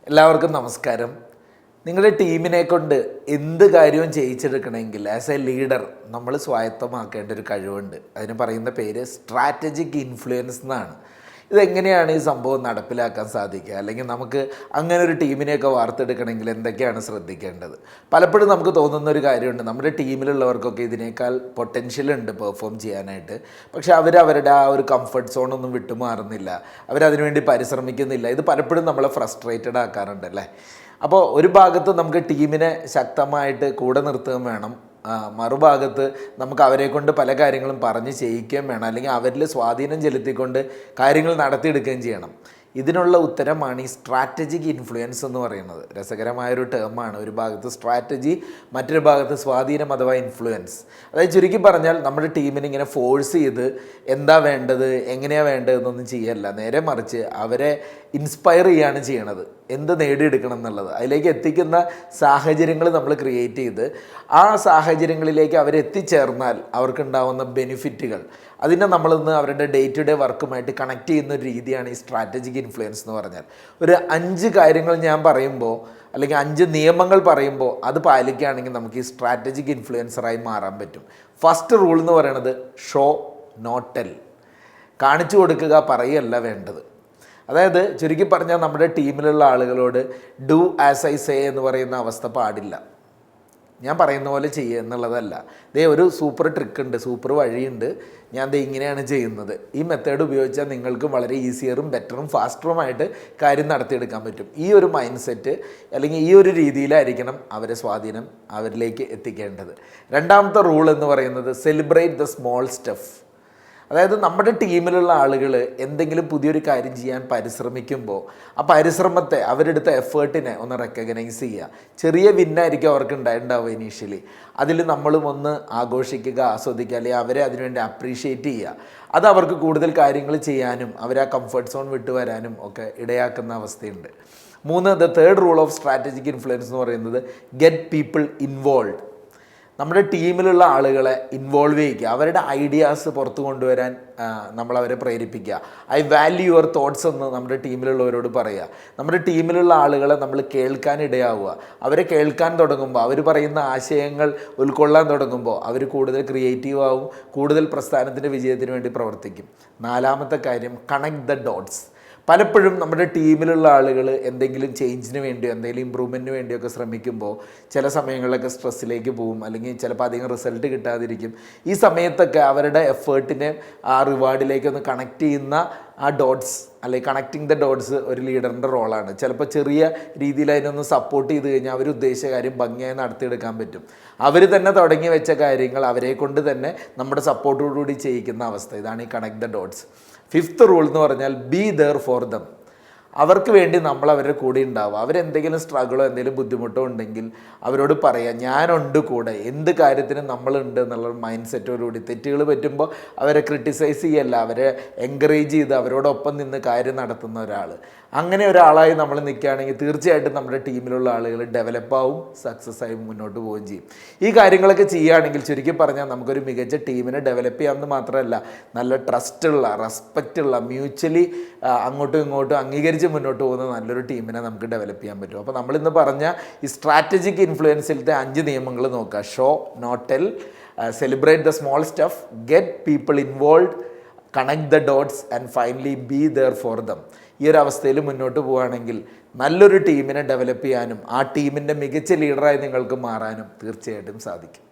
എല്ലാവർക്കും നമസ്കാരം. നിങ്ങളുടെ ടീമിനെ കൊണ്ട് എന്ത് കാര്യവും ചെയ്യിച്ചെടുക്കണമെങ്കിൽ ആസ് എ ലീഡർ നമ്മൾ സ്വായത്തമാക്കേണ്ട ഒരു കഴിവുണ്ട്. അതിന് പറയുന്ന പേര് സ്ട്രാറ്റജിക് ഇൻഫ്ലുവൻസ് എന്നാണ്. ഇതെങ്ങനെയാണ് ഈ സംഭവം നടപ്പിലാക്കാൻ സാധിക്കുക, അല്ലെങ്കിൽ നമുക്ക് അങ്ങനെ ഒരു ടീമിനെയൊക്കെ വാർത്തെടുക്കണമെങ്കിൽ എന്തൊക്കെയാണ് ശ്രദ്ധിക്കേണ്ടത്? പലപ്പോഴും നമുക്ക് തോന്നുന്ന ഒരു കാര്യമുണ്ട്, നമ്മുടെ ടീമിലുള്ളവർക്കൊക്കെ ഇതിനേക്കാൾ പൊട്ടൻഷ്യൽ ഉണ്ട് പെർഫോം ചെയ്യാനായിട്ട്. പക്ഷേ അവരുടെ ആ ഒരു കംഫർട്ട് സോണൊന്നും വിട്ടുമാറുന്നില്ല, അവരതിനുവേണ്ടി പരിശ്രമിക്കുന്നില്ല. ഇത് പലപ്പോഴും നമ്മളെ ഫ്രസ്ട്രേറ്റഡ് ആക്കാറുണ്ട് അല്ലേ? അപ്പോൾ ഒരു ഭാഗത്ത് നമുക്ക് ടീമിനെ ശക്തമായിട്ട് കൂടെ നിർത്തുകയും വേണം, മറുഭാഗത്ത് നമുക്ക് അവരെ കൊണ്ട് പല കാര്യങ്ങളും പറഞ്ഞ് ചെയ്യിക്കുകയും വേണം, അല്ലെങ്കിൽ അവരിൽ സ്വാധീനം ചെലുത്തിക്കൊണ്ട് കാര്യങ്ങൾ നടത്തിയെടുക്കുകയും ചെയ്യണം. ഇതിനുള്ള ഉത്തരമാണ് ഈ സ്ട്രാറ്റജിക് ഇൻഫ്ലുവൻസ് എന്ന് പറയുന്നത്. രസകരമായൊരു ടേമാണ്. ഒരു ഭാഗത്ത് സ്ട്രാറ്റജി, മറ്റൊരു ഭാഗത്ത് സ്വാധീനം അഥവാ ഇൻഫ്ലുവൻസ്. അതായത് ചുരുക്കി പറഞ്ഞാൽ നമ്മുടെ ടീമിനെ ഇങ്ങനെ ഫോഴ്സ് ചെയ്ത് എന്താ വേണ്ടത്, എങ്ങനെയാണ് വേണ്ടതെന്നൊന്നും ചെയ്യല്ല, നേരെ മറിച്ച് അവരെ ഇൻസ്പയർ ചെയ്യുകയാണ് ചെയ്യണത്, എന്ത് നേടിയെടുക്കണം എന്നുള്ളത്. അതിലേക്ക് എത്തിക്കുന്ന സാഹചര്യങ്ങൾ നമ്മൾ ക്രിയേറ്റ് ചെയ്ത് ആ സാഹചര്യങ്ങളിലേക്ക് അവരെത്തിച്ചേർന്നാൽ അവർക്കുണ്ടാവുന്ന ബെനിഫിറ്റുകൾ, അതിനെ നമ്മളിന്ന് അവരുടെ ഡേ ടു ഡേ വർക്കുമായിട്ട് കണക്ട് ചെയ്യുന്ന ഒരു രീതിയാണ് ഈ സ്ട്രാറ്റജിക് ഇൻഫ്ലുവൻസ് എന്ന് പറഞ്ഞാൽ. ഒരു 5 കാര്യങ്ങൾ ഞാൻ പറയുമ്പോൾ, അല്ലെങ്കിൽ 5 നിയമങ്ങൾ പറയുമ്പോൾ അത് പാലിക്കുകയാണെങ്കിൽ നമുക്ക് ഈ സ്ട്രാറ്റജിക് ഇൻഫ്ലുവൻസറായി മാറാൻ പറ്റും. ഫസ്റ്റ് റൂൾ എന്ന് പറയുന്നത് ഷോ നോട്ട് ടെൽ. കാണിച്ചു കൊടുക്കുക, പറയുകയല്ല വേണ്ടത്. അതായത് ചുരുക്കി പറഞ്ഞാൽ നമ്മുടെ ടീമിലുള്ള ആളുകളോട് ഡു ആസ് ഐ സേ എന്ന് പറയുന്ന അവസ്ഥ പാടില്ല. ഞാൻ പറയുന്ന പോലെ ചെയ്യുക എന്നുള്ളതല്ല. ഒരു സൂപ്പർ ട്രിക്ക് ഉണ്ട്, സൂപ്പർ വഴിയുണ്ട്, ഞാൻ ഇങ്ങനെയാണ് ചെയ്യുന്നത്, ഈ മെത്തേഡ് ഉപയോഗിച്ചാൽ നിങ്ങൾക്ക് വളരെ ഈസിയറും ബെറ്ററും ഫാസ്റ്ററുമായിട്ട് കാര്യം നടത്തിയെടുക്കാൻ പറ്റും. ഈ ഒരു മൈൻഡ് സെറ്റ് അല്ലെങ്കിൽ ഈ ഒരു രീതിയിലായിരിക്കണം അവരെ സ്വാധീനം അവരിലേക്ക് എത്തിക്കേണ്ടത്. രണ്ടാമത്തെ റൂൾ എന്ന് പറയുന്നത് സെലിബ്രേറ്റ് ദ സ്മോൾ സ്റ്റഫ്. അതായത് നമ്മുടെ ടീമിലുള്ള ആളുകൾ എന്തെങ്കിലും പുതിയൊരു കാര്യം ചെയ്യാൻ പരിശ്രമിക്കുമ്പോൾ ആ പരിശ്രമത്തെ, അവരെടുത്ത എഫേർട്ടിനെ ഒന്ന് റെക്കഗ്നൈസ് ചെയ്യുക. ചെറിയ വിന്നായിരിക്കും അവർക്ക് ഉണ്ടാവുക ഇനീഷ്യലി. അതിൽ നമ്മളും ഒന്ന് ആഘോഷിക്കുക, ആസ്വദിക്കുക, അല്ലെങ്കിൽ അവരെ അതിനുവേണ്ടി അപ്രീഷിയേറ്റ് ചെയ്യുക. അത് അവർക്ക് കൂടുതൽ കാര്യങ്ങൾ ചെയ്യാനും അവരെ ആ കംഫർട്ട് സോൺ വിട്ടു വരാനും ഒക്കെ ഇടയാക്കുന്ന അവസ്ഥയുണ്ട്. 3, the third rule of strategic influence എന്ന് പറയുന്നത് ഗെറ്റ് പീപ്പിൾ ഇൻവോൾവ്. നമ്മുടെ ടീമിലുള്ള ആളുകളെ ഇൻവോൾവ് ചെയ്യിക്കുക, അവരുടെ ഐഡിയാസ് പുറത്തു കൊണ്ടുവരാൻ നമ്മളവരെ പ്രേരിപ്പിക്കുക. ഐ വാല്യൂ യുവർ തോട്ട്സ് എന്ന് നമ്മുടെ ടീമിലുള്ളവരോട് പറയുക. നമ്മുടെ ടീമിലുള്ള ആളുകളെ നമ്മൾ കേൾക്കാൻ ഇടയാവുക. അവരെ കേൾക്കാൻ തുടങ്ങുമ്പോൾ, അവർ പറയുന്ന ആശയങ്ങൾ ഉൾക്കൊള്ളാൻ തുടങ്ങുമ്പോൾ അവർ കൂടുതൽ ക്രിയേറ്റീവ് ആവും, കൂടുതൽ പ്രസ്ഥാനത്തിൻ്റെ വിജയത്തിന് വേണ്ടി പ്രവർത്തിക്കും. 4-മത്തെ കാര്യം കണക്ട് ദ ഡോട്ട്സ്. പലപ്പോഴും നമ്മുടെ ടീമിലുള്ള ആളുകൾ എന്തെങ്കിലും ചേഞ്ചിന് വേണ്ടിയോ എന്തെങ്കിലും ഇമ്പ്രൂവ്മെൻറ്റിന് വേണ്ടിയൊക്കെ ശ്രമിക്കുമ്പോൾ ചില സമയങ്ങളിലൊക്കെ സ്ട്രെസ്സിലേക്ക് പോകും, അല്ലെങ്കിൽ ചിലപ്പോൾ അധികം റിസൾട്ട് കിട്ടാതിരിക്കും. ഈ സമയത്തൊക്കെ അവരുടെ എഫേർട്ടിനെ ആ റിവാർഡിലേക്കൊന്ന് കണക്ട് ചെയ്യുന്ന ആ ഡോട്ട്സ്, അല്ലെങ്കിൽ കണക്റ്റിംഗ് ദ ഡോട്ട്സ് ഒരു ലീഡറിൻ്റെ റോളാണ്. ചിലപ്പോൾ ചെറിയ രീതിയിൽ അതിനൊന്ന് സപ്പോർട്ട് ചെയ്ത് കഴിഞ്ഞാൽ അവർ ഉദ്ദേശിച്ച കാര്യം ഭംഗിയായി നടത്തിയെടുക്കാൻ പറ്റും. അവർ തന്നെ തുടങ്ങി വെച്ച കാര്യങ്ങൾ അവരെ കൊണ്ട് തന്നെ നമ്മുടെ സപ്പോർട്ടോടുകൂടി ചെയ്യിക്കുന്ന അവസ്ഥ. ഇതാണ് ഈ connect the dots. 5th rule എന്ന് പറഞ്ഞാൽ ബി ദെയർ ഫോർ ദം. അവർക്ക് വേണ്ടി നമ്മൾ അവരുടെ കൂടെ ഉണ്ടാവുക. അവരെന്തെങ്കിലും സ്ട്രഗിളോ എന്തെങ്കിലും ബുദ്ധിമുട്ടോ ഉണ്ടെങ്കിൽ അവരോട് പറയാം, ഞാനുണ്ട് കൂടെ, എന്ത് കാര്യത്തിനും നമ്മളുണ്ട് എന്നുള്ള മൈൻഡ് സെറ്റോടുകൂടി. തെറ്റുകൾ പറ്റുമ്പോൾ അവരെ ക്രിട്ടിസൈസ് ചെയ്യല്ല, അവരെ എൻകറേജ് ചെയ്ത് അവരോടൊപ്പം നിന്ന് കാര്യം നടത്തുന്ന ഒരാൾ. അങ്ങനെ ഒരാളായി നമ്മൾ നിൽക്കുകയാണെങ്കിൽ തീർച്ചയായിട്ടും നമ്മുടെ ടീമിലുള്ള ആളുകൾ ഡെവലപ്പാവും, സക്സസ് ആയി മുന്നോട്ട് പോവുകയും ചെയ്യും. ഈ കാര്യങ്ങളൊക്കെ ചെയ്യുകയാണെങ്കിൽ ചുരുക്കി പറഞ്ഞാൽ നമുക്കൊരു മികച്ച ടീമിനെ ഡെവലപ്പ് ചെയ്യാമെന്ന് മാത്രമല്ല, നല്ല ട്രസ്റ്റുള്ള, റെസ്പെക്റ്റുള്ള, മ്യൂച്വലി അങ്ങോട്ടും ഇങ്ങോട്ടും അംഗീകരിച്ച് മുന്നോട്ട് പോകുന്ന നല്ലൊരു ടീമിനെ നമുക്ക് ഡെവലപ്പ് ചെയ്യാൻ പറ്റും. അപ്പോൾ നമ്മളിന്ന് പറഞ്ഞ ഈ സ്ട്രാറ്റജിക് ഇൻഫ്ലുവൻസിലത്തെ 5 നിയമങ്ങൾ നോക്കുക. Show not tell, celebrate the small stuff, get people involve, connect the dots and finally be there for them. ഈ ഒരു അവസ്ഥയിൽ മുന്നോട്ട് പോവുകയാണെങ്കിൽ നല്ലൊരു ടീമിനെ ഡെവലപ്പ് ചെയ്യാനും ആ ടീമിൻ്റെ മികച്ച ലീഡറായി നിങ്ങൾക്ക് മാറാനും തീർച്ചയായിട്ടും സാധിക്കും.